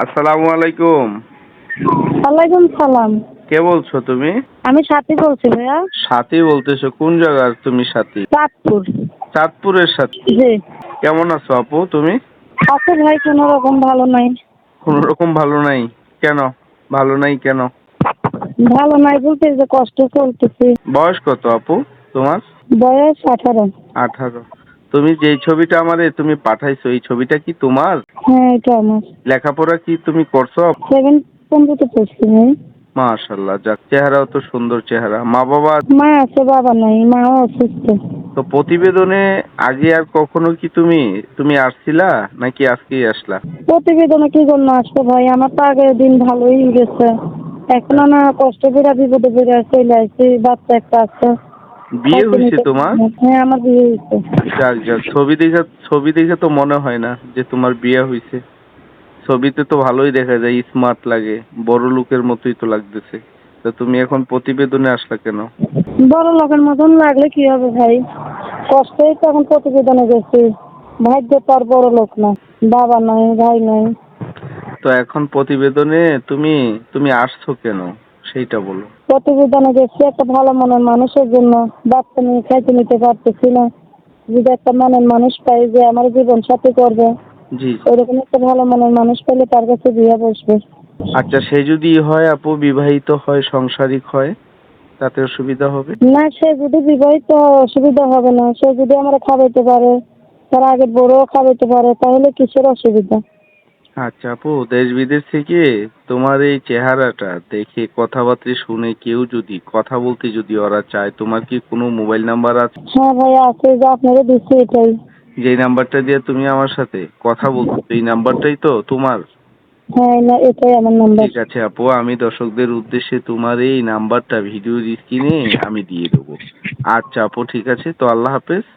আসসালামু আলাইকুম। ওয়ালাইকুম সালাম। কে বলছো তুমি? আমি সাথী বলছি ভাইয়া। সাথী বলতেছো? কোন জায়গার তুমি সাথী? চাঁদপুর। চাঁদপুরের সাথী। জি। কেমন আছো আপু তুমি? আছে ভাই, কোনো রকম ভালো নাই। কোনো রকম ভালো নাই? কেন ভালো নাই কেন? ভালো নাই বলতে যে কষ্ট চলতেছে। বয়স কত আপু তোমার? বয়স 18। 18। তুমি যেই ছবিটা আমারে তুমি পাঠাইছো এই ছবিটা কি তোমার? হ্যাঁ, এটা আমার। লেখাপড়া কি তুমি করছো? 7 পর্যন্ত পড়ছি ভাই। মাশাআল্লাহ, যাক, চেহারাও তো সুন্দর চেহারা। মা বাবা? মা আছে, বাবা নাই, মাও অসুস্থ। তো প্রতিবেদনে আগে আর কখনো কি তুমি তুমি আসছিলা নাকি আজকেই আসলা? প্রতিবেদনে কি জন্য আসতো ভাই? আমার তো আগের দিন ভালোই গেছে। এখনো না কষ্ট করে বিপদে পড়ে চলে আসছি। বাচ্চা একটা আছে। বিয়ে হয়েছে তোমার? হ্যাঁ, আমার বিয়ে হয়েছে। যাক যাক, ছবি দেখে তো মনে হয় না যে তোমার বিয়ে হয়েছে। ছবিতে তো ভালোই দেখা যায়, স্মার্ট লাগে, বড় লোকের মতোই তো লাগতেছে। তা তুমি এখন প্রতিবেদনে আসলা কেন? বড় লোকের মতন লাগলে কি হবে ভাই? কষ্টেই তো এখন প্রতিবেদনে গেছি। ভাগ্য তো আর বড় লোক না। বাবা নাই, ভাই নাই। তো এখন প্রতিবেদনে তুমি তুমি আসছো কেন সেইটা বলো। প্রতিবেদনে গেছি একটা ভালো মনের মানুষের জন্য। বাচ্চা নিয়ে খাইতে নিতে পারতেছি না। যদি একটা মনের মানুষ পাই যে আমার জীবন সাথী করবে, জি। ওইরকম একটা ভালো মনের মানুষ পেলে তার কাছে বিয়ে বসবে। আচ্ছা, সে যদি হয় আপু, বিবাহিত হয়, সংসারিক হয়, তাতে অসুবিধা হবে? না, সে যদি বিবাহিত অসুবিধা হবে না। সে যদি আমার খাওয়াইতে পারে, তার আগে বড়ও খাওয়াইতে পারে, তাহলে কিসের অসুবিধা? আচ্ছা আপু, দেশ বিদেশ থেকে তোমার এই চেহারাটা দেখে কথাবার্তা শুনে কেউ যদি কথা বলতে যদি ওরা চায়, তোমার কি কোনো মোবাইল নাম্বার আছে? হ্যাঁ ভাই, আছে, যে আপনারা দিচ্ছি এটাই। যেই নাম্বারটা দিয়ে তুমি আমার সাথে কথা বলছো এই নাম্বারটাই তো তোমার? হ্যাঁ, না, এটাই আমার নাম্বার। ঠিক আছে আপু, আমি দর্শকদের উদ্দেশ্যে তোমার এই নাম্বারটা ভিডিওর স্ক্রিনে আমি দিয়ে দেবো। আচ্ছা আপু, ঠিক আছে, তো আল্লাহ হাফেজ।